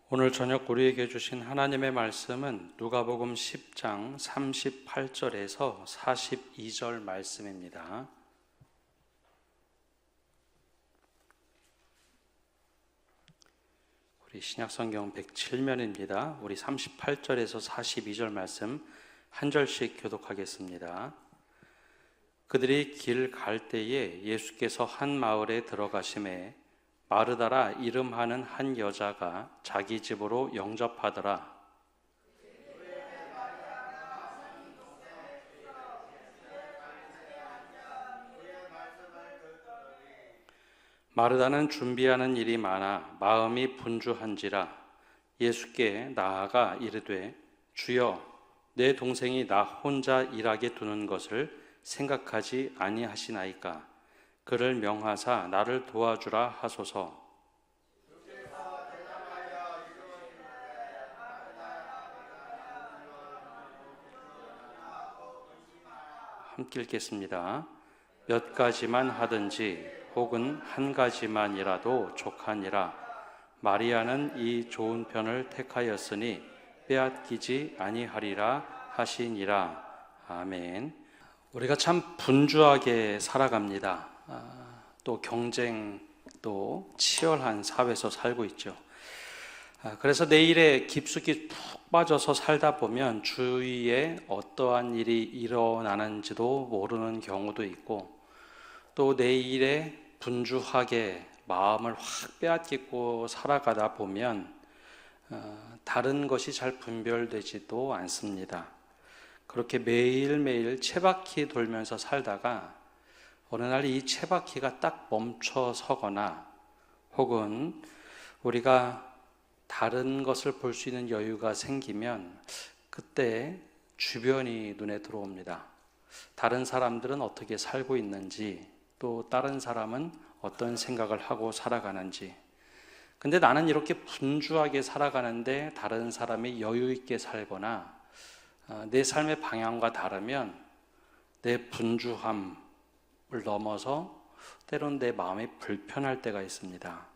오늘 저녁 우리에게 주신 하나님의 말씀은 누가복음 10장 38절에서 42절 말씀입니다. 우리 신약성경 107면입니다. 우리 38절에서 42절 말씀 한 절씩 교독하겠습니다. 그들이 길 갈 때에 예수께서 한 마을에 들어가심에 마르다라 이름하는 한 여자가 자기 집으로 영접하더라. 마르다는 준비하는 일이 많아 마음이 분주한지라 예수께 나아가 이르되 주여 내 동생이 나 혼자 일하게 두는 것을 생각하지 아니하시나이까. 그를 명하사 나를 도와주라 하소서. 함께 읽겠습니다. 몇 가지만 하든지 혹은 한 가지만이라도 족하니라. 마리아는 이 좋은 편을 택하였으니 빼앗기지 아니하리라 하시니라. 아멘. 우리가 참 분주하게 살아갑니다. 또 경쟁도 치열한 사회에서 살고 있죠. 그래서 내 일에 깊숙이 푹 빠져서 살다 보면 주위에 어떠한 일이 일어나는지도 모르는 경우도 있고, 또 내 일에 분주하게 마음을 확 빼앗기고 살아가다 보면 다른 것이 잘 분별되지도 않습니다. 그렇게 매일매일 쳇바퀴 돌면서 살다가 어느 날 이 쳇바퀴가 딱 멈춰 서거나 혹은 우리가 다른 것을 볼 수 있는 여유가 생기면 그때 주변이 눈에 들어옵니다. 다른 사람들은 어떻게 살고 있는지, 또 다른 사람은 어떤 생각을 하고 살아가는지. 근데 나는 이렇게 분주하게 살아가는데 다른 사람이 여유 있게 살거나 내 삶의 방향과 다르면 내 분주함을 넘어서 때론 내 마음이 불편할 때가 있습니다.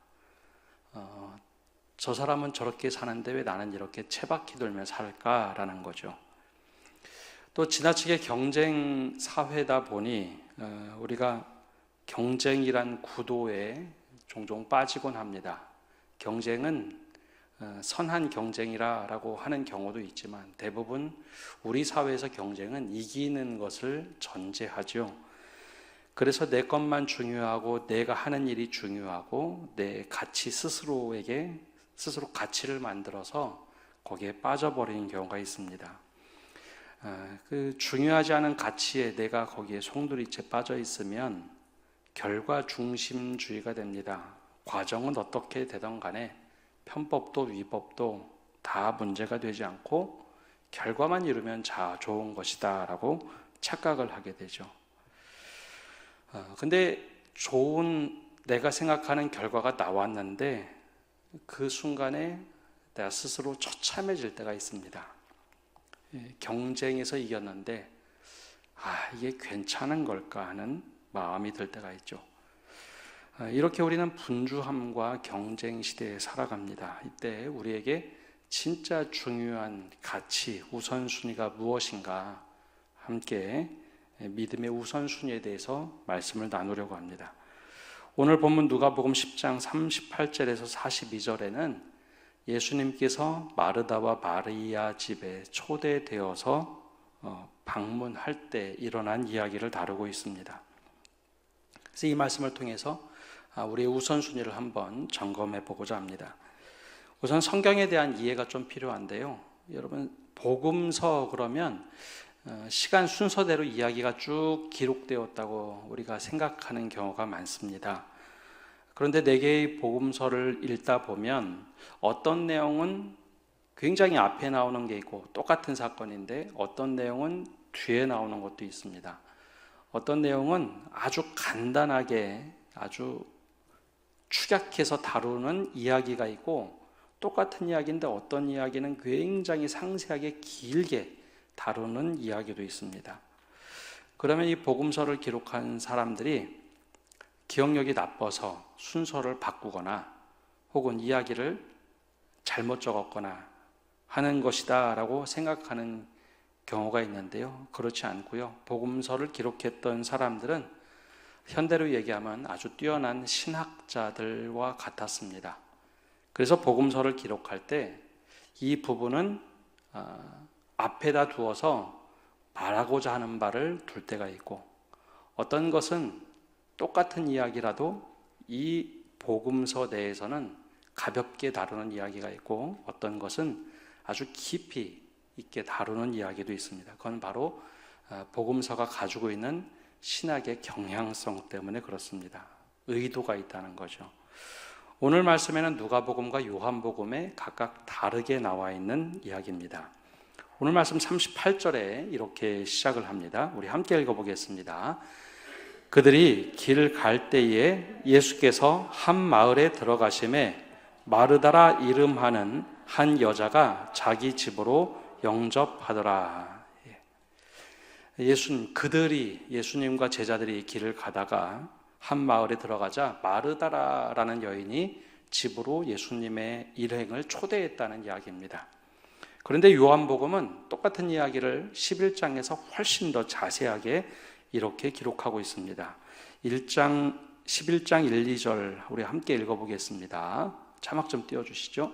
저 사람은 저렇게 사는데 왜 나는 이렇게 쳇바퀴 돌며 살까라는 거죠. 또 지나치게 경쟁 사회다 보니 우리가 경쟁이란 구도에 종종 빠지곤 합니다. 경쟁은 선한 경쟁이라고 하는 경우도 있지만 대부분 우리 사회에서 경쟁은 이기는 것을 전제하죠. 그래서 내 것만 중요하고 내가 하는 일이 중요하고 내 가치 스스로 가치를 만들어서 거기에 빠져버리는 경우가 있습니다. 그 중요하지 않은 가치에 내가 거기에 송두리째 빠져 있으면 결과 중심주의가 됩니다. 과정은 어떻게 되던 간에 편법도 위법도 다 문제가 되지 않고 결과만 이루면 좋은 것이다 라고 착각을 하게 되죠. 근데 좋은 내가 생각하는 결과가 나왔는데 그 순간에 내가 스스로 처참해질 때가 있습니다. 경쟁에서 이겼는데 이게 괜찮은 걸까 하는 마음이 들 때가 있죠. 이렇게 우리는 분주함과 경쟁 시대에 살아갑니다. 이때 우리에게 진짜 중요한 가치, 우선순위가 무엇인가 함께 믿음의 우선순위에 대해서 말씀을 나누려고 합니다. 오늘 본문 누가복음 10장 38절에서 42절에는 예수님께서 마르다와 마리아 집에 초대되어서 방문할 때 일어난 이야기를 다루고 있습니다. 그래서 이 말씀을 통해서 우리의 우선순위를 한번 점검해 보고자 합니다. 우선 성경에 대한 이해가 좀 필요한데요. 여러분, 복음서 그러면 시간 순서대로 이야기가 쭉 기록되었다고 우리가 생각하는 경우가 많습니다. 그런데 4개의 복음서를 읽다 보면 어떤 내용은 굉장히 앞에 나오는 게 있고 똑같은 사건인데 어떤 내용은 뒤에 나오는 것도 있습니다. 어떤 내용은 아주 간단하게 아주 축약해서 다루는 이야기가 있고 똑같은 이야기인데 어떤 이야기는 굉장히 상세하게 길게 다루는 이야기도 있습니다. 그러면 이 복음서를 기록한 사람들이 기억력이 나빠서 순서를 바꾸거나 혹은 이야기를 잘못 적었거나 하는 것이다 라고 생각하는 경우가 있는데요. 그렇지 않고요. 복음서를 기록했던 사람들은 현대로 얘기하면 아주 뛰어난 신학자들과 같았습니다. 그래서 복음서를 기록할 때 이 부분은 앞에다 두어서 말하고자 하는 바를 둘 때가 있고, 어떤 것은 똑같은 이야기라도 이 복음서 내에서는 가볍게 다루는 이야기가 있고, 어떤 것은 아주 깊이 있게 다루는 이야기도 있습니다. 그건 바로 복음서가 가지고 있는 신학의 경향성 때문에 그렇습니다. 의도가 있다는 거죠. 오늘 말씀에는 누가복음과 요한복음에 각각 다르게 나와 있는 이야기입니다. 오늘 말씀 38절에 이렇게 시작을 합니다. 우리 함께 읽어보겠습니다. 그들이 길 갈 때에 예수께서 한 마을에 들어가심에 마르다라 이름하는 한 여자가 자기 집으로 영접하더라. 그들이, 예수님과 제자들이 길을 가다가 한 마을에 들어가자 마르다라라는 여인이 집으로 예수님의 일행을 초대했다는 이야기입니다. 그런데 요한복음은 똑같은 이야기를 11장에서 훨씬 더 자세하게 이렇게 기록하고 있습니다. 11장 1, 2절 우리 함께 읽어보겠습니다. 자막 좀 띄워주시죠.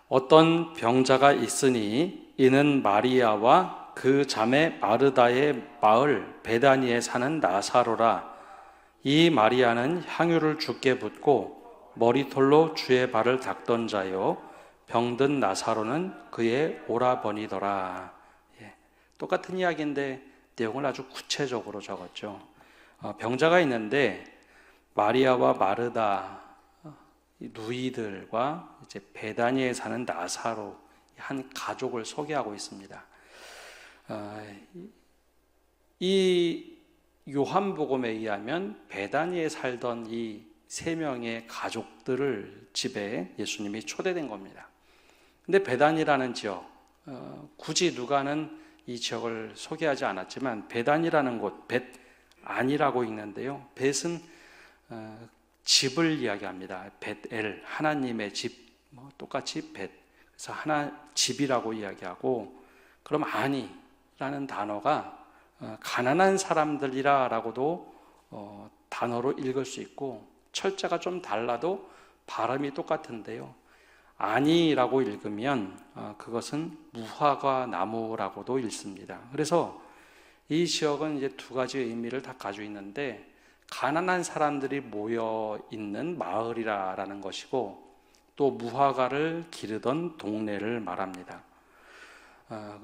어떤 병자가 있으니 이는 마리아와 그 자매 마르다의 마을 베다니에 사는 나사로라. 이 마리아는 향유를 주께 붓고 머리털로 주의 발을 닦던 자요, 병든 나사로는 그의 오라버니더라. 똑같은 이야기인데 내용을 아주 구체적으로 적었죠. 병자가 있는데 마리아와 마르다 누이들과 이제 베다니에 사는 나사로 한 가족을 소개하고 있습니다. 이 요한복음에 의하면 베다니에 살던 이 세 명의 가족들을 집에 예수님이 초대된 겁니다. 근데 베다니라는 지역, 굳이 누가는 이 지역을 소개하지 않았지만 베단이라는 곳, 벳안이라고 읽는데요. 벳은 집을 이야기합니다. 벳엘, 하나님의 집, 똑같이 벳. 그래서 집이라고 이야기하고, 그럼 아니라는 단어가 가난한 사람들이라라고도 단어로 읽을 수 있고, 철자가 좀 달라도 발음이 똑같은데요. 아니라고 읽으면 그것은 무화과 나무라고도 읽습니다. 그래서 이 지역은 이제 두 가지 의미를 다 가지고 있는데, 가난한 사람들이 모여 있는 마을이라는 것이고, 또 무화과를 기르던 동네를 말합니다.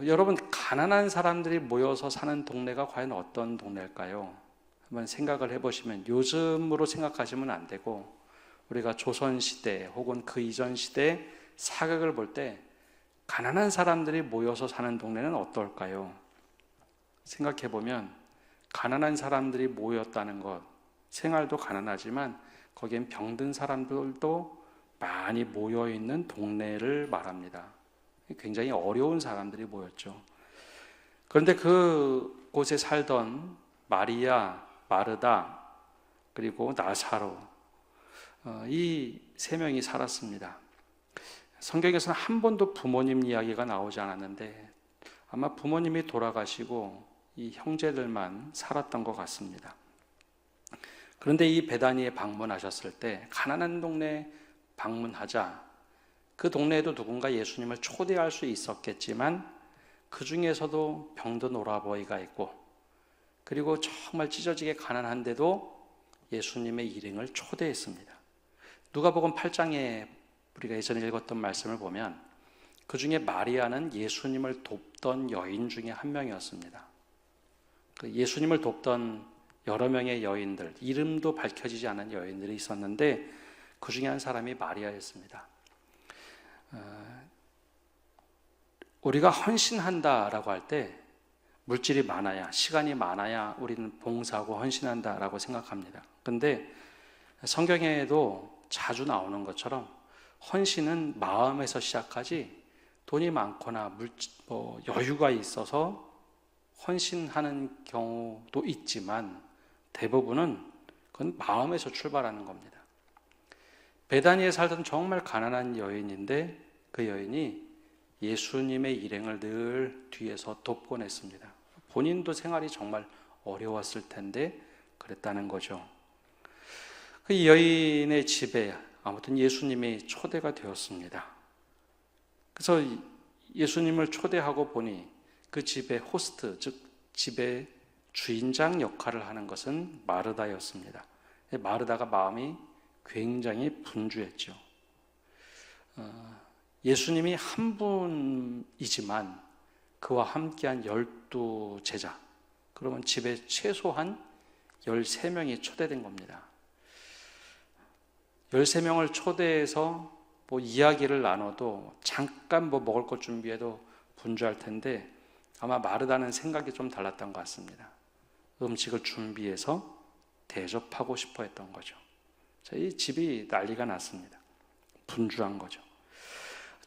여러분, 가난한 사람들이 모여서 사는 동네가 과연 어떤 동네일까요? 한번 생각을 해보시면, 요즘으로 생각하시면 안 되고, 우리가 조선시대 혹은 그 이전 시대 사극을 볼 때 가난한 사람들이 모여서 사는 동네는 어떨까요? 생각해보면 가난한 사람들이 모였다는 것, 생활도 가난하지만 거기엔 병든 사람들도 많이 모여있는 동네를 말합니다. 굉장히 어려운 사람들이 모였죠. 그런데 그곳에 살던 마리아, 마르다, 그리고 나사로, 이 세 명이 살았습니다. 성경에서는 한 번도 부모님 이야기가 나오지 않았는데 아마 부모님이 돌아가시고 이 형제들만 살았던 것 같습니다. 그런데 이 베다니에 방문하셨을 때, 가난한 동네에 방문하자 그 동네에도 누군가 예수님을 초대할 수 있었겠지만 그 중에서도 병든 오라버니가 있고, 그리고 정말 찢어지게 가난한데도 예수님의 일행을 초대했습니다. 누가복음 8장에 우리가 예전에 읽었던 말씀을 보면 그 중에 마리아는 예수님을 돕던 여인 중에 한 명이었습니다. 그 예수님을 돕던 여러 명의 여인들, 이름도 밝혀지지 않은 여인들이 있었는데 그 중에 한 사람이 마리아였습니다. 우리가 헌신한다라고 할 때 물질이 많아야, 시간이 많아야 우리는 봉사하고 헌신한다라고 생각합니다. 그런데 성경에도 자주 나오는 것처럼 헌신은 마음에서 시작하지, 돈이 많거나 여유가 있어서 헌신하는 경우도 있지만 대부분은 그건 마음에서 출발하는 겁니다. 베다니에 살던 정말 가난한 여인인데 그 여인이 예수님의 일행을 늘 뒤에서 돕곤 했습니다. 본인도 생활이 정말 어려웠을 텐데 그랬다는 거죠. 그 여인의 집에 아무튼 예수님이 초대가 되었습니다. 그래서 예수님을 초대하고 보니 그 집의 호스트, 즉 집의 주인장 역할을 하는 것은 마르다였습니다. 마르다가 마음이 굉장히 분주했죠. 예수님이 한 분이지만 그와 함께한 12제자, 그러면 집에 최소한 13명이 초대된 겁니다. 13명을 초대해서 뭐 이야기를 나눠도 잠깐 뭐 먹을 것 준비해도 분주할 텐데 아마 마르다는 생각이 좀 달랐던 것 같습니다. 음식을 준비해서 대접하고 싶어 했던 거죠. 이 집이 난리가 났습니다. 분주한 거죠.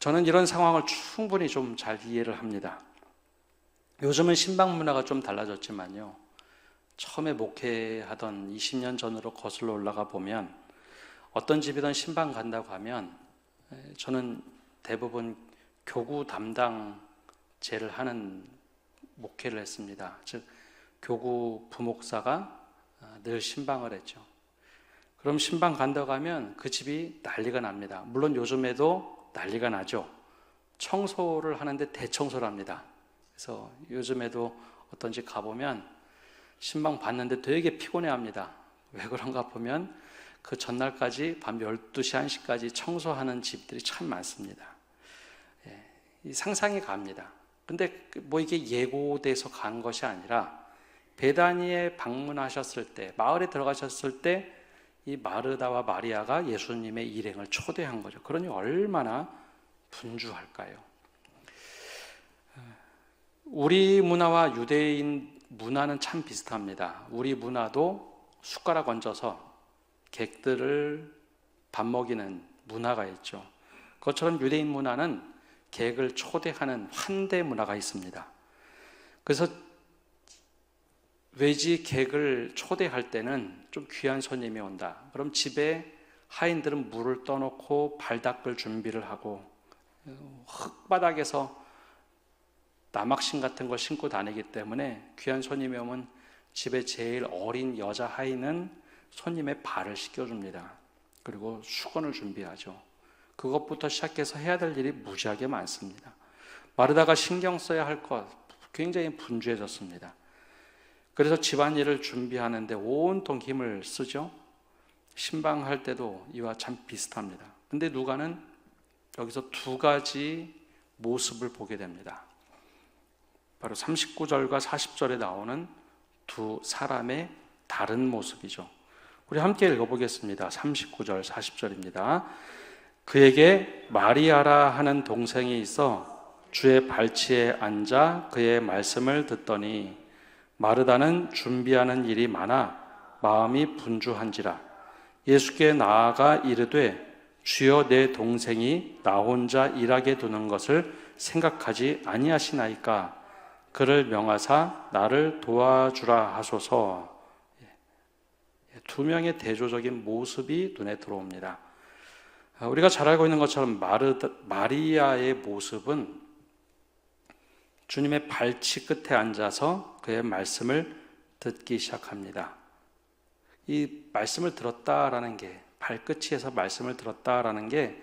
저는 이런 상황을 충분히 좀 잘 이해를 합니다. 요즘은 신방 문화가 좀 달라졌지만요, 처음에 목회하던 20년 전으로 거슬러 올라가 보면 어떤 집이든 신방 간다고 하면 저는 대부분 교구 담당제를 하는 목회를 했습니다. 즉 교구 부목사가 늘 신방을 했죠. 그럼 신방 간다고 하면 그 집이 난리가 납니다. 물론 요즘에도 난리가 나죠. 청소를 하는데 대청소를 합니다. 그래서 요즘에도 어떤 집 가보면 신방 봤는데 되게 피곤해합니다. 왜 그런가 보면 그 전날까지 밤 12시, 1시까지 청소하는 집들이 참 많습니다. 이 상상이 갑니다. 근데 뭐 이게 예고돼서 간 것이 아니라 베다니에 방문하셨을 때, 마을에 들어가셨을 때 이 마르다와 마리아가 예수님의 일행을 초대한 거죠. 그러니 얼마나 분주할까요? 우리 문화와 유대인 문화는 참 비슷합니다. 우리 문화도 숟가락 얹어서 객들을 밥 먹이는 문화가 있죠. 그것처럼 유대인 문화는 객을 초대하는 환대 문화가 있습니다. 그래서 외지 객을 초대할 때는 좀 귀한 손님이 온다. 그럼 집에 하인들은 물을 떠놓고 발 닦을 준비를 하고 흙바닥에서 남학신 같은 걸 신고 다니기 때문에 귀한 손님이 오면 집에 제일 어린 여자 하인은 손님의 발을 씻겨줍니다. 그리고 수건을 준비하죠. 그것부터 시작해서 해야 될 일이 무지하게 많습니다. 마르다가 신경 써야 할 것 굉장히 분주해졌습니다. 그래서 집안일을 준비하는데 온통 힘을 쓰죠. 신방할 때도 이와 참 비슷합니다. 근데 누가는 여기서 두 가지 모습을 보게 됩니다. 바로 39절과 40절에 나오는 두 사람의 다른 모습이죠. 우리 함께 읽어보겠습니다. 39절, 40절입니다. 그에게 마리아라 하는 동생이 있어 주의 발치에 앉아 그의 말씀을 듣더니 마르다는 준비하는 일이 많아 마음이 분주한지라 예수께 나아가 이르되 주여 내 동생이 나 혼자 일하게 두는 것을 생각하지 아니하시나이까 그를 명하사 나를 도와주라 하소서. 두 명의 대조적인 모습이 눈에 들어옵니다. 우리가 잘 알고 있는 것처럼 마리아의 모습은 주님의 발치 끝에 앉아서 그의 말씀을 듣기 시작합니다. 이 말씀을 들었다라는 게, 발끝에서 말씀을 들었다라는 게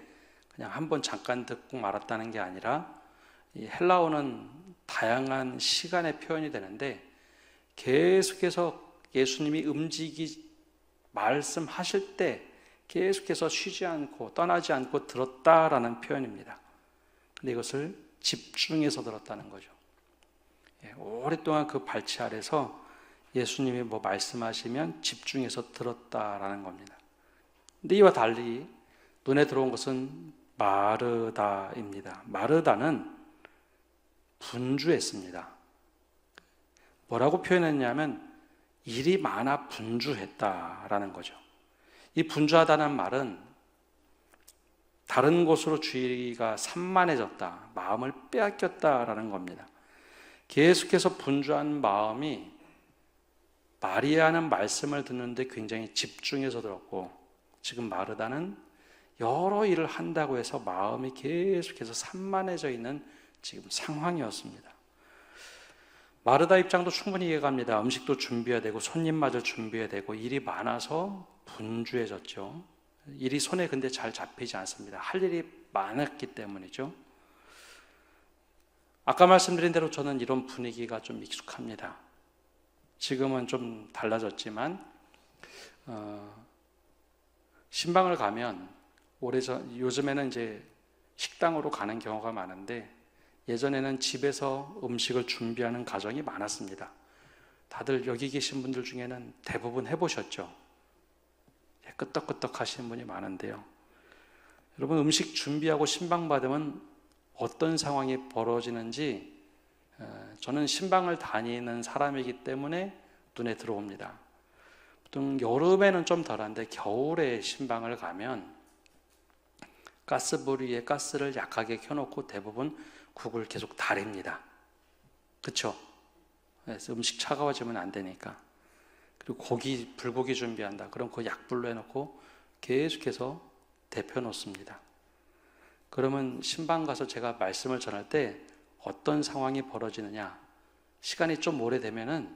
그냥 한번 잠깐 듣고 말았다는 게 아니라 이 헬라어는 다양한 시간의 표현이 되는데 계속해서 예수님이 말씀하실 때 계속해서 쉬지 않고 떠나지 않고 들었다라는 표현입니다. 근데 이것을 집중해서 들었다는 거죠. 오랫동안 그 발치 아래서 예수님이 뭐 말씀하시면 집중해서 들었다라는 겁니다. 근데 이와 달리 눈에 들어온 것은 마르다입니다. 마르다는 분주했습니다. 뭐라고 표현했냐면 일이 많아 분주했다라는 거죠. 이 분주하다는 말은 다른 곳으로 주의가 산만해졌다, 마음을 빼앗겼다라는 겁니다. 계속해서 분주한 마음이 마리아는 말씀을 듣는데 굉장히 집중해서 들었고 지금 마르다는 여러 일을 한다고 해서 마음이 계속해서 산만해져 있는 지금 상황이었습니다. 마르다 입장도 충분히 이해갑니다. 음식도 준비해야 되고 손님 맞을 준비해야 되고 일이 많아서 분주해졌죠. 일이 손에 근데 잘 잡히지 않습니다. 할 일이 많았기 때문이죠. 아까 말씀드린 대로 저는 이런 분위기가 좀 익숙합니다. 지금은 좀 달라졌지만 신방을 가면 요즘에는 이제 식당으로 가는 경우가 많은데 예전에는 집에서 음식을 준비하는 가정이 많았습니다. 다들 여기 계신 분들 중에는 대부분 해보셨죠? 끄떡끄떡 하시는 분이 많은데요. 여러분, 음식 준비하고 신방 받으면 어떤 상황이 벌어지는지 저는 신방을 다니는 사람이기 때문에 눈에 들어옵니다. 보통 여름에는 좀 덜한데 겨울에 신방을 가면 가스불 위에 가스를 약하게 켜놓고 대부분 국을 계속 달입니다. 그렇죠? 그래서 음식 차가워지면 안 되니까. 그리고 불고기 준비한다. 그럼 그 약불로 해놓고 계속해서 데펴 놓습니다. 그러면 신방 가서 제가 말씀을 전할 때 어떤 상황이 벌어지느냐? 시간이 좀 오래되면은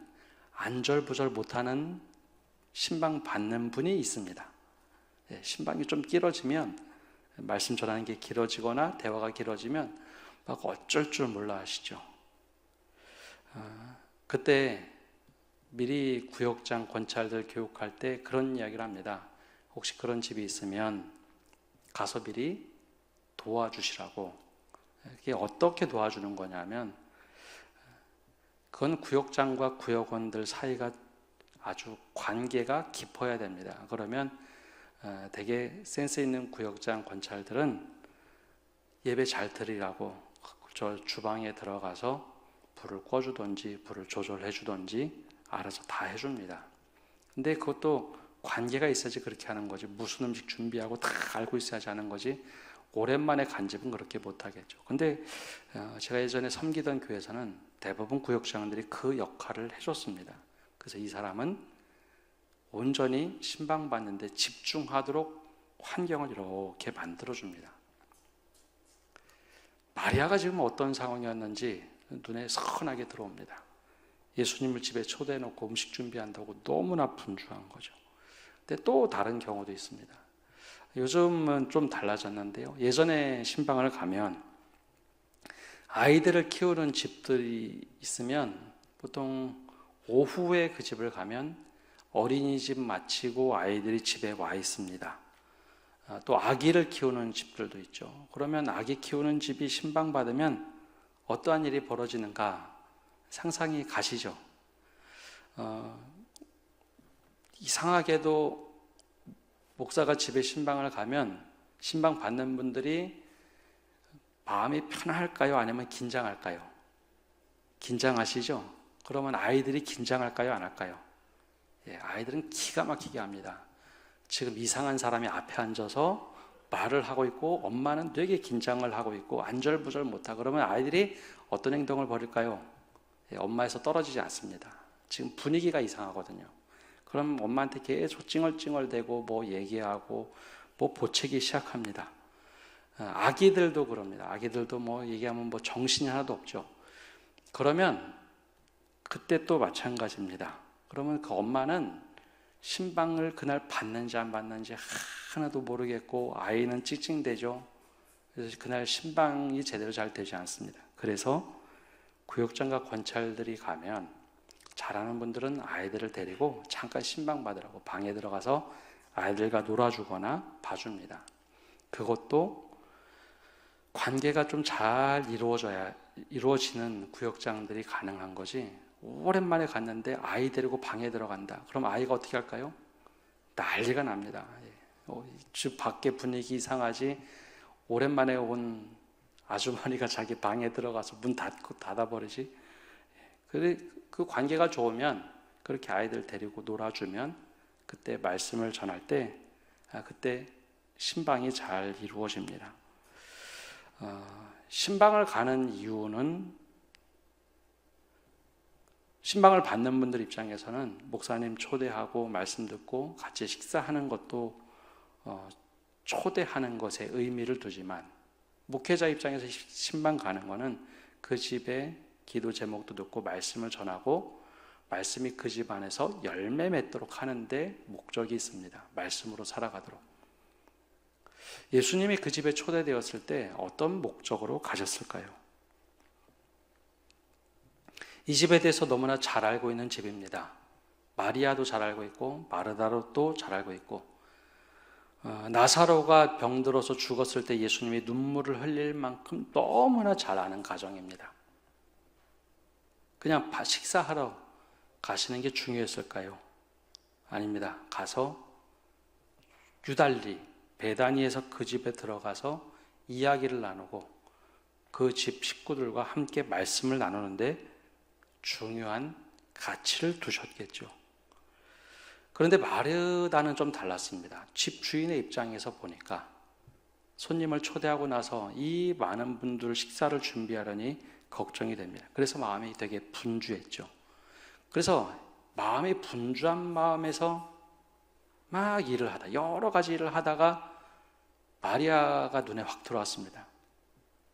안절부절 못하는 신방 받는 분이 있습니다. 신방이 좀 길어지면, 말씀 전하는 게 길어지거나 대화가 길어지면 막 어쩔 줄 몰라 하시죠. 그때 미리 구역장 권찰들 교육할 때 그런 이야기를 합니다. 혹시 그런 집이 있으면 가서 미리 도와주시라고. 이게 어떻게 도와주는 거냐면 그건 구역장과 구역원들 사이가 아주 관계가 깊어야 됩니다. 그러면 되게 센스 있는 구역장 권찰들은 예배 잘 드리라고 저 주방에 들어가서 불을 꺼주던지 불을 조절해 주던지 알아서 다 해줍니다. 근데 그것도 관계가 있어야지 그렇게 하는 거지, 무슨 음식 준비하고 다 알고 있어야지 하는 거지, 오랜만에 간 집은 그렇게 못하겠죠. 근데 제가 예전에 섬기던 교회에서는 대부분 구역장들이 그 역할을 해줬습니다. 그래서 이 사람은 온전히 신방받는데 집중하도록 환경을 이렇게 만들어줍니다. 마리아가 지금 어떤 상황이었는지 눈에 선하게 들어옵니다. 예수님을 집에 초대해놓고 음식 준비한다고 너무나 분주한 거죠. 근데 또 다른 경우도 있습니다. 요즘은 좀 달라졌는데요. 예전에 신방을 가면 아이들을 키우는 집들이 있으면 보통 오후에 그 집을 가면 어린이집 마치고 아이들이 집에 와 있습니다. 또 아기를 키우는 집들도 있죠. 그러면 아기 키우는 집이 신방 받으면 어떠한 일이 벌어지는가 상상이 가시죠. 이상하게도 목사가 집에 신방을 가면 신방 받는 분들이 마음이 편할까요? 아니면 긴장할까요? 긴장하시죠? 그러면 아이들이 긴장할까요? 안 할까요? 아이들은 기가 막히게 합니다. 지금 이상한 사람이 앞에 앉아서 말을 하고 있고 엄마는 되게 긴장을 하고 있고 안절부절 못하고, 그러면 아이들이 어떤 행동을 벌일까요? 엄마에서 떨어지지 않습니다. 지금 분위기가 이상하거든요. 그럼 엄마한테 계속 찡얼찡얼대고 뭐 얘기하고 뭐 보채기 시작합니다. 아기들도 그럽니다. 아기들도 뭐 얘기하면 뭐 정신이 하나도 없죠. 그러면 그때 또 마찬가지입니다. 그러면 그 엄마는 신방을 그날 받는지 안 받는지 하나도 모르겠고 아이는 찡찡대죠. 그래서 그날 신방이 제대로 잘 되지 않습니다. 그래서 구역장과 권찰들이 가면 잘하는 분들은 아이들을 데리고 잠깐 신방 받으라고 방에 들어가서 아이들과 놀아주거나 봐줍니다. 그것도 관계가 좀 잘 이루어지는 구역장들이 가능한 거지, 오랜만에 갔는데 아이 데리고 방에 들어간다. 그럼 아이가 어떻게 할까요? 난리가 납니다. 집 밖에 분위기 이상하지, 오랜만에 온 아주머니가 자기 방에 들어가서 문 닫아버리지. 그 관계가 좋으면 그렇게 아이들 데리고 놀아주면 그때 말씀을 전할 때 그때 신방이 잘 이루어집니다. 신방을 가는 이유는 신방을 받는 분들 입장에서는 목사님 초대하고 말씀 듣고 같이 식사하는 것도 초대하는 것에 의미를 두지만 목회자 입장에서 신방 가는 것은 그 집에 기도 제목도 듣고 말씀을 전하고 말씀이 그 집 안에서 열매 맺도록 하는데 목적이 있습니다. 말씀으로 살아가도록. 예수님이 그 집에 초대되었을 때 어떤 목적으로 가셨을까요? 이 집에 대해서 너무나 잘 알고 있는 집입니다. 마리아도 잘 알고 있고 마르다도 잘 알고 있고 나사로가 병들어서 죽었을 때 예수님이 눈물을 흘릴 만큼 너무나 잘 아는 가정입니다. 그냥 식사하러 가시는 게 중요했을까요? 아닙니다. 가서 유달리 베다니에서 그 집에 들어가서 이야기를 나누고 그 집 식구들과 함께 말씀을 나누는데 중요한 가치를 두셨겠죠. 그런데 마르다는 좀 달랐습니다. 집 주인의 입장에서 보니까 손님을 초대하고 나서 이 많은 분들 식사를 준비하려니 걱정이 됩니다. 그래서 마음이 되게 분주했죠. 그래서 마음이 분주한 마음에서 막 일을 하다, 여러 가지 일을 하다가 마리아가 눈에 확 들어왔습니다.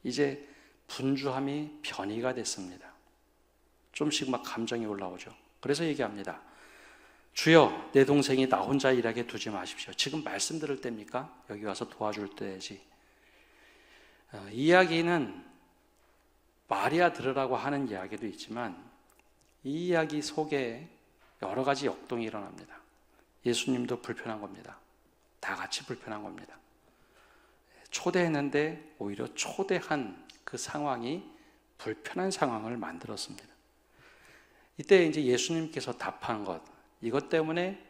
이제 분주함이 변이가 됐습니다. 좀씩 막 감정이 올라오죠. 그래서 얘기합니다. 주여, 내 동생이 나 혼자 일하게 두지 마십시오. 지금 말씀 들을 때입니까? 여기 와서 도와줄 때지. 이야기는 마리아 들으라고 하는 이야기도 있지만 이 이야기 속에 여러 가지 역동이 일어납니다. 예수님도 불편한 겁니다. 다 같이 불편한 겁니다. 초대했는데 오히려 초대한 그 상황이 불편한 상황을 만들었습니다. 이때 이제 예수님께서 답한 것, 이것 때문에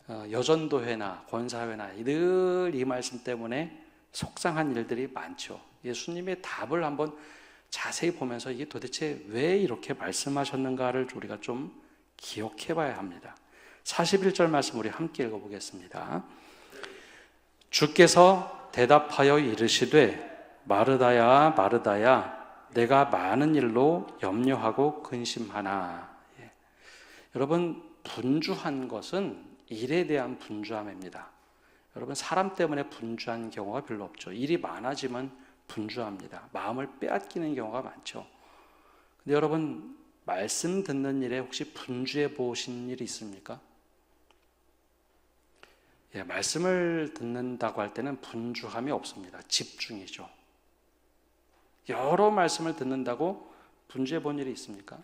여전도회나 권사회나 늘 이 말씀 때문에 속상한 일들이 많죠. 예수님의 답을 한번 자세히 보면서 이게 도대체 왜 이렇게 말씀하셨는가를 우리가 좀 기억해 봐야 합니다. 41절 말씀 우리 함께 읽어보겠습니다. 주께서 대답하여 이르시되 마르다야 마르다야 내가 많은 일로 염려하고 근심하나. 여러분, 분주한 것은 일에 대한 분주함입니다. 여러분, 사람 때문에 분주한 경우가 별로 없죠. 일이 많아지면 분주합니다. 마음을 빼앗기는 경우가 많죠. 근데 여러분, 말씀 듣는 일에 혹시 분주해 보신 일이 있습니까? 말씀을 듣는다고 할 때는 분주함이 없습니다. 집중이죠. 여러 말씀을 듣는다고 분주해 본 일이 있습니까?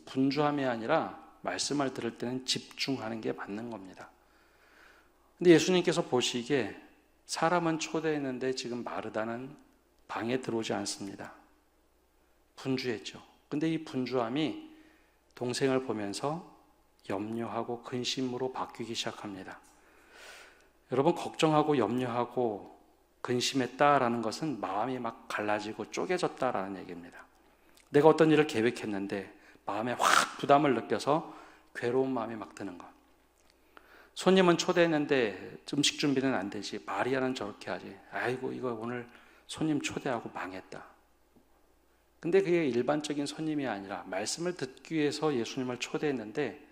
분주함이 아니라 말씀을 들을 때는 집중하는 게 맞는 겁니다. 근데 예수님께서 보시기에 사람은 초대했는데 지금 마르다는 방에 들어오지 않습니다. 분주했죠. 근데 이 분주함이 동생을 보면서 염려하고 근심으로 바뀌기 시작합니다. 여러분, 걱정하고 염려하고 근심했다라는 것은 마음이 막 갈라지고 쪼개졌다라는 얘기입니다. 내가 어떤 일을 계획했는데 마음에 확 부담을 느껴서 괴로운 마음이 막 드는 것. 손님은 초대했는데 음식 준비는 안 되지. 마리아는 저렇게 하지. 아이고, 이거 오늘 손님 초대하고 망했다. 근데 그게 일반적인 손님이 아니라 말씀을 듣기 위해서 예수님을 초대했는데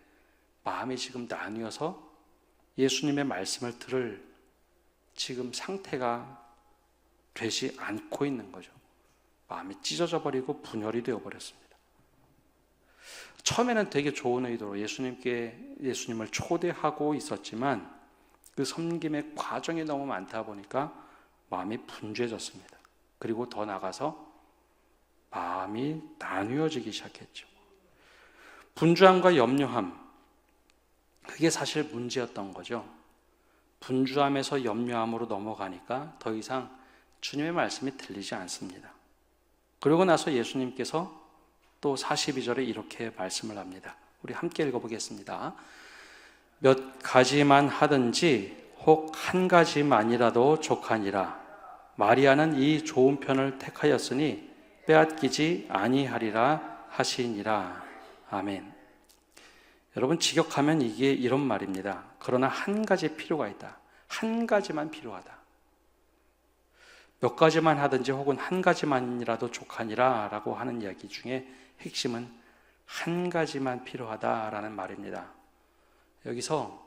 마음이 지금 나뉘어서 예수님의 말씀을 들을 지금 상태가 되지 않고 있는 거죠. 마음이 찢어져 버리고 분열이 되어 버렸습니다. 처음에는 되게 좋은 의도로 예수님을 초대하고 있었지만 그 섬김의 과정이 너무 많다 보니까 마음이 분주해졌습니다. 그리고 더 나아가서 마음이 나뉘어지기 시작했죠. 분주함과 염려함, 그게 사실 문제였던 거죠. 분주함에서 염려함으로 넘어가니까 더 이상 주님의 말씀이 들리지 않습니다. 그러고 나서 예수님께서 또 42절에 이렇게 말씀을 합니다. 우리 함께 읽어보겠습니다. 몇 가지만 하든지 혹 한 가지만이라도 족하니라. 마리아는 이 좋은 편을 택하였으니 빼앗기지 아니하리라 하시니라. 아멘. 여러분, 직역하면 이게 이런 말입니다. 그러나 한 가지 필요가 있다. 한 가지만 필요하다. 몇 가지만 하든지 혹은 한 가지만이라도 족하니라 라고 하는 이야기 중에 핵심은 한 가지만 필요하다라는 말입니다. 여기서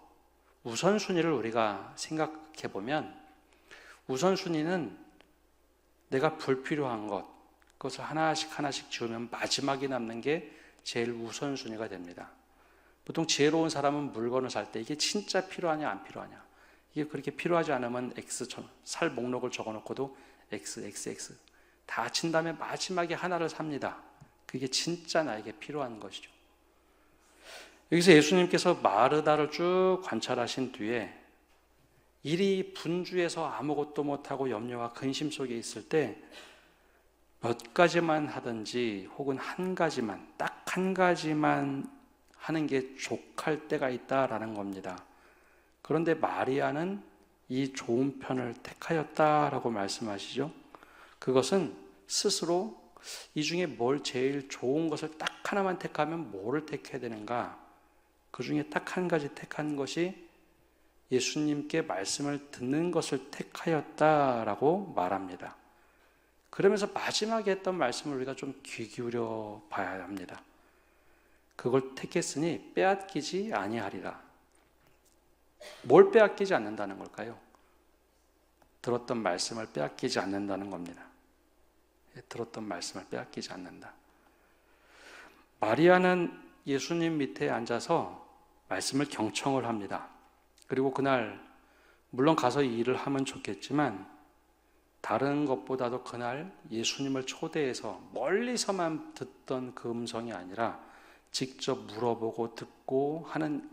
우선순위를 우리가 생각해 보면 우선순위는 내가 불필요한 것, 그것을 하나씩 하나씩 지우면 마지막에 남는 게 제일 우선순위가 됩니다. 보통 지혜로운 사람은 물건을 살 때 이게 진짜 필요하냐 안 필요하냐, 이게 그렇게 필요하지 않으면 X, 살 목록을 적어놓고도 X 다 친 다음에 마지막에 하나를 삽니다. 그게 진짜 나에게 필요한 것이죠. 여기서 예수님께서 마르다를 쭉 관찰하신 뒤에 일이 분주해서 아무것도 못하고 염려와 근심 속에 있을 때 몇 가지만 하든지 혹은 한 가지만, 딱 한 가지만 하는 게 족할 때가 있다라는 겁니다. 그런데 마리아는 이 좋은 편을 택하였다라고 말씀하시죠. 그것은 스스로 이 중에 뭘 제일 좋은 것을 딱 하나만 택하면 뭐를 택해야 되는가, 그 중에 딱 한 가지 택한 것이 예수님께 말씀을 듣는 것을 택하였다라고 말합니다. 그러면서 마지막에 했던 말씀을 우리가 좀 귀 기울여 봐야 합니다. 그걸 택했으니 빼앗기지 아니하리라. 뭘 빼앗기지 않는다는 걸까요? 들었던 말씀을 빼앗기지 않는다는 겁니다. 들었던 말씀을 빼앗기지 않는다. 마리아는 예수님 밑에 앉아서 말씀을 경청을 합니다. 그리고 그날 물론 가서 이 일을 하면 좋겠지만 다른 것보다도 그날 예수님을 초대해서 멀리서만 듣던 그 음성이 아니라 직접 물어보고 듣고 하는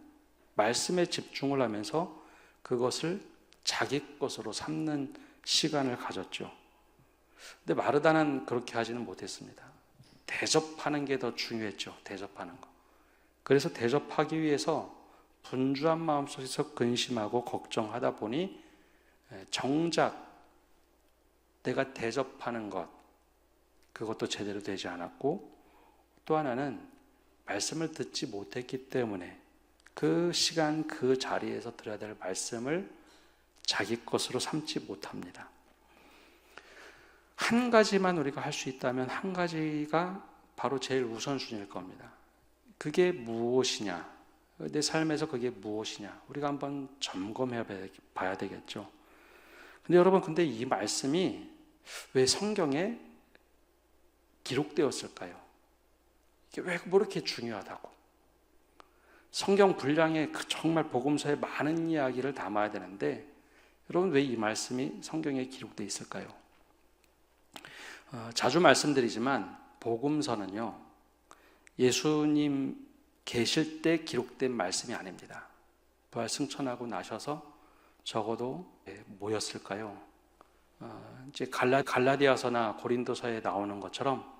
말씀에 집중을 하면서 그것을 자기 것으로 삼는 시간을 가졌죠. 근데 마르다는 그렇게 하지는 못했습니다. 대접하는 게 더 중요했죠. 대접하는 거. 그래서 대접하기 위해서 분주한 마음속에서 근심하고 걱정하다 보니 정작 내가 대접하는 것, 그것도 제대로 되지 않았고, 또 하나는 말씀을 듣지 못했기 때문에 그 시간 그 자리에서 들어야 될 말씀을 자기 것으로 삼지 못합니다. 한 가지만 우리가 할 수 있다면 한 가지가 바로 제일 우선순위일 겁니다. 그게 무엇이냐? 내 삶에서 그게 무엇이냐? 우리가 한번 점검해 봐야 되겠죠. 근데 여러분, 근데 이 말씀이 왜 성경에 기록되었을까요? 이게 왜 뭐 이렇게 중요하다고? 성경 분량에 정말 복음서에 많은 이야기를 담아야 되는데 여러분, 왜 이 말씀이 성경에 기록되어 있을까요? 자주 말씀드리지만 복음서는요, 예수님 계실 때 기록된 말씀이 아닙니다. 부활 승천하고 나셔서 적어도 뭐였을까요? 이제 갈라디아서나 고린도서에 나오는 것처럼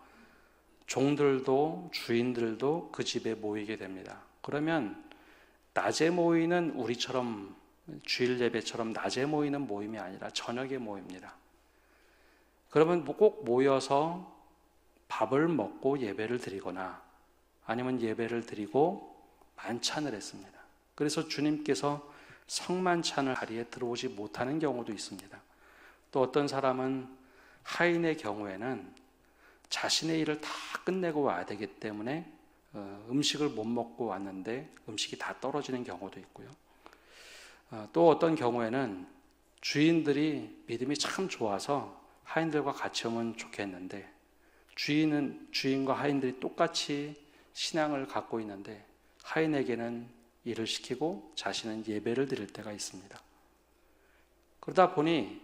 종들도 주인들도 그 집에 모이게 됩니다. 그러면 낮에 모이는 우리처럼 주일 예배처럼 낮에 모이는 모임이 아니라 저녁에 모입니다. 그러면 꼭 모여서 밥을 먹고 예배를 드리거나 아니면 예배를 드리고 만찬을 했습니다. 그래서 주님께서 성만찬을 자리에 들어오지 못하는 경우도 있습니다. 또 어떤 사람은 하인의 경우에는 자신의 일을 다 끝내고 와야 되기 때문에 음식을 못 먹고 왔는데 음식이 다 떨어지는 경우도 있고요. 또 어떤 경우에는 주인들이 믿음이 참 좋아서 하인들과 같이 오면 좋겠는데 주인과 하인들이 똑같이 신앙을 갖고 있는데 하인에게는 일을 시키고 자신은 예배를 드릴 때가 있습니다. 그러다 보니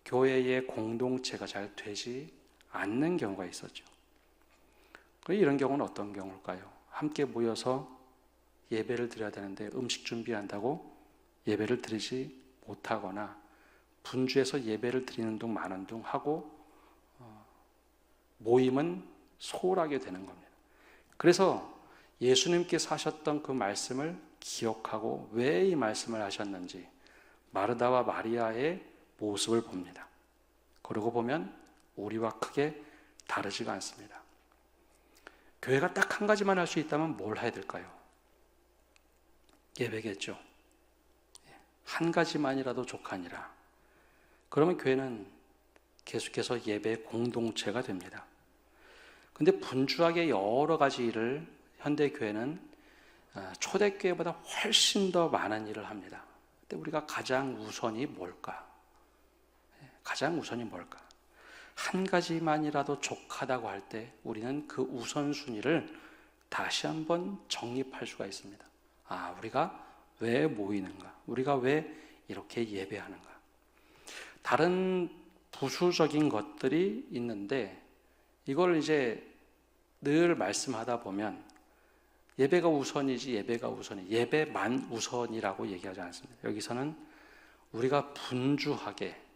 교회의 공동체가 잘 되지 않는 경우가 있었죠. 이런 경우는 어떤 경우일까요? 함께 모여서 예배를 드려야 되는데 음식 준비한다고 예배를 드리지 못하거나 분주해서 예배를 드리는 둥 마는 둥 하고 모임은 소홀하게 되는 겁니다. 그래서 예수님께서 하셨던 그 말씀을 기억하고 왜 이 말씀을 하셨는지 마르다와 마리아의 모습을 봅니다. 그러고 보면 우리와 크게 다르지가 않습니다. 교회가 딱 한 가지만 할 수 있다면 뭘 해야 될까요? 예배겠죠. 한 가지만이라도 족하니라. 그러면 교회는 계속해서 예배 공동체가 됩니다. 근데 분주하게 여러 가지 일을 현대교회는 초대교회보다 훨씬 더 많은 일을 합니다. 근데 우리가 가장 우선이 뭘까? 가장 우선이 뭘까? 한 가지만이라도 족하다고 할 때 우리는 그 우선순위를 다시 한번 정립할 수가 있습니다. 우리가 왜 모이는가? 우리가 왜 이렇게 예배하는가? 다른 부수적인 것들이 있는데 이걸 이제 늘 말씀하다 보면 예배가 우선이지 예배만 우선이라고 얘기하지 않습니다. 여기서는 우리가 분주하게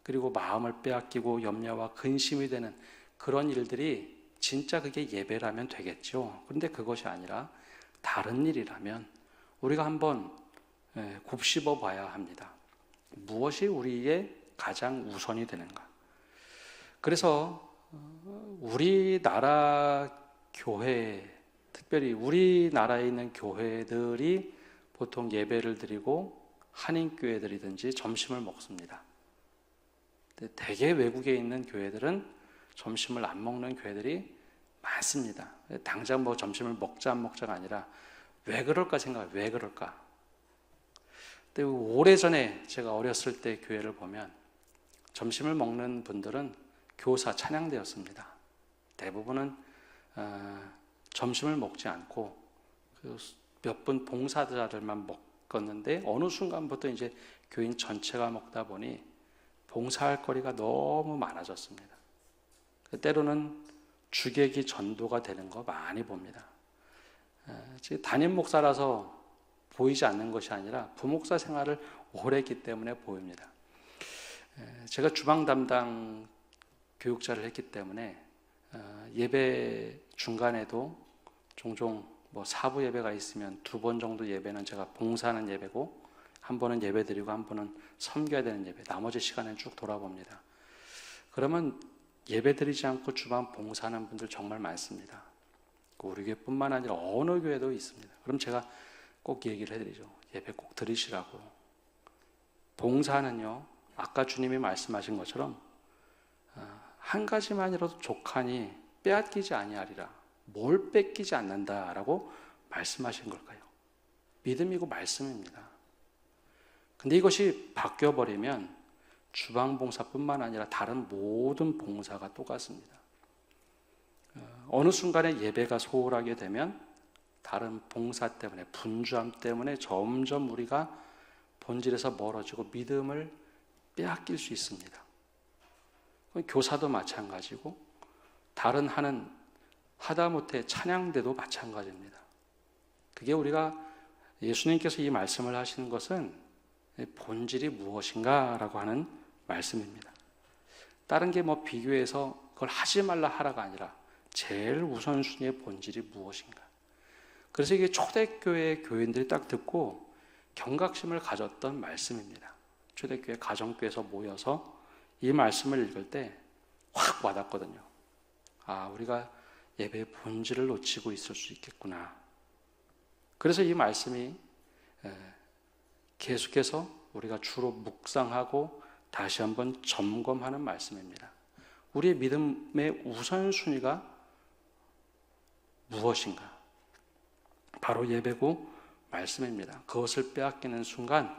그리고 마음을 빼앗기고 염려와 근심이 되는 그런 일들이 진짜 그게 예배라면 되겠죠. 그런데 그것이 아니라 다른 일이라면 우리가 한번 곱씹어 봐야 합니다. 무엇이 우리의 가장 우선이 되는가? 그래서 우리나라 교회, 특별히 우리나라에 있는 교회들이 보통 예배를 드리고 한인교회들이든지 점심을 먹습니다. 대개 외국에 있는 교회들은 점심을 안 먹는 교회들이 많습니다. 당장 뭐 점심을 먹자 안 먹자가 아니라 왜 그럴까 생각해요. 왜 그럴까? 근데 오래전에 제가 어렸을 때 교회를 보면 점심을 먹는 분들은 교사 찬양대였습니다. 대부분은 점심을 먹지 않고 몇 분 봉사자들만 먹었는데 어느 순간부터 이제 교인 전체가 먹다 보니 봉사할 거리가 너무 많아졌습니다. 때로는 주객이 전도가 되는 거 많이 봅니다. 담임 목사라서 보이지 않는 것이 아니라 부목사 생활을 오래 했기 때문에 보입니다. 제가 주방 담당 교육자를 했기 때문에 예배 중간에도 종종 뭐 사부 예배가 있으면 2번 정도 예배는 제가 봉사하는 예배고 한 번은 예배 드리고 한 번은 섬겨야 되는 예배, 나머지 시간은 쭉 돌아봅니다. 그러면 예배 드리지 않고 주방 봉사하는 분들 정말 많습니다. 우리 교회뿐만 아니라 어느 교회도 있습니다. 그럼 제가 꼭 얘기를 해드리죠. 예배 꼭 드리시라고. 봉사는요, 아까 주님이 말씀하신 것처럼 한 가지만이라도 족하니 빼앗기지 아니하리라. 뭘 뺏기지 않는다라고 말씀하신 걸까요? 믿음이고 말씀입니다. 근데 이것이 바뀌어버리면 주방봉사뿐만 아니라 다른 모든 봉사가 똑같습니다. 어느 순간에 예배가 소홀하게 되면 다른 봉사 때문에, 분주함 때문에 점점 우리가 본질에서 멀어지고 믿음을 빼앗길 수 있습니다. 교사도 마찬가지고 다른 하다못해 찬양대도 마찬가지입니다. 그게 우리가 예수님께서 이 말씀을 하시는 것은 본질이 무엇인가 라고 하는 말씀입니다. 다른 게 뭐 비교해서 그걸 하지 말라 하라가 아니라 제일 우선순위의 본질이 무엇인가. 그래서 이게 초대교회 교인들이 딱 듣고 경각심을 가졌던 말씀입니다. 초대교회 가정교회에서 모여서 이 말씀을 읽을 때 확 와닿거든요. 우리가 예배의 본질을 놓치고 있을 수 있겠구나. 그래서 이 말씀이 계속해서 우리가 주로 묵상하고 다시 한번 점검하는 말씀입니다. 우리의 믿음의 우선순위가 무엇인가? 바로 예배고 말씀입니다. 그것을 빼앗기는 순간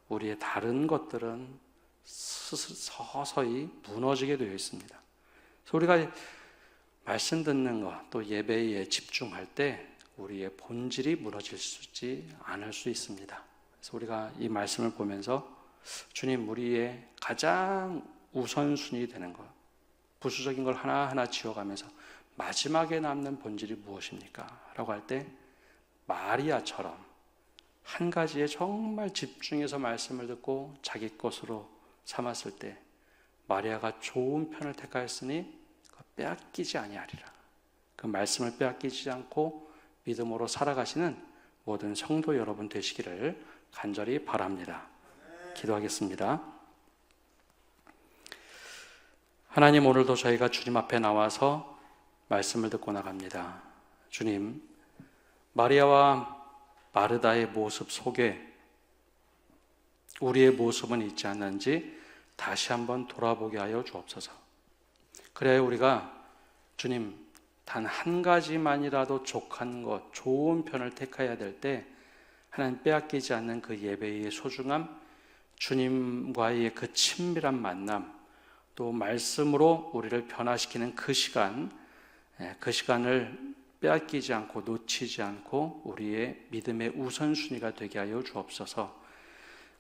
우리의 다른 것들은 서서히 무너지게 되어 있습니다. 그래서 우리가 말씀 듣는 것, 또 예배에 집중할 때 우리의 본질이 무너질 수 있지 않을 수 있습니다. 그래서 우리가 이 말씀을 보면서 주님, 우리의 가장 우선순위 되는 것, 부수적인 걸 하나하나 지워가면서 마지막에 남는 본질이 무엇입니까? 라고 할 때 마리아처럼 한 가지에 정말 집중해서 말씀을 듣고 자기 것으로 삼았을 때 마리아가 좋은 편을 택하였으니 빼앗기지 아니하리라. 그 말씀을 빼앗기지 않고 믿음으로 살아가시는 모든 성도 여러분 되시기를 간절히 바랍니다. 기도하겠습니다. 하나님, 오늘도 저희가 주님 앞에 나와서 말씀을 듣고 나갑니다. 주님, 마리아와 마르다의 모습 속에 우리의 모습은 있지 않는지 다시 한번 돌아보게 하여 주옵소서. 그래야 우리가 주님, 단 한 가지만이라도 족한 것, 좋은 편을 택해야 될 때 하나님 빼앗기지 않는 그 예배의 소중함 주님과의 그 친밀한 만남, 또 말씀으로 우리를 변화시키는 그 시간, 그 시간을 빼앗기지 않고 놓치지 않고 우리의 믿음의 우선순위가 되게 하여 주옵소서.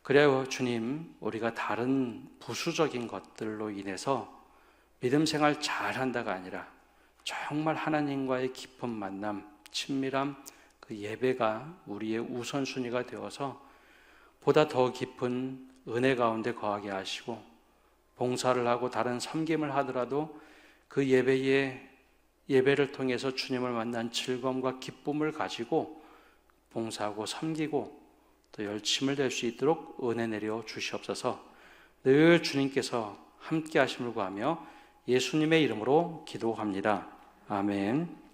그래야 주님, 우리가 다른 부수적인 것들로 인해서 믿음 생활 잘한다가 아니라 정말 하나님과의 깊은 만남, 친밀함, 그 예배가 우리의 우선순위가 되어서 보다 더 깊은 은혜 가운데 거하게 하시고, 봉사를 하고 다른 섬김을 하더라도 그 예배를 통해서 주님을 만난 즐거움과 기쁨을 가지고 봉사하고 섬기고 또 열심을 낼 수 있도록 은혜 내려 주시옵소서. 늘 주님께서 함께 하심을 구하며 예수님의 이름으로 기도합니다. 아멘.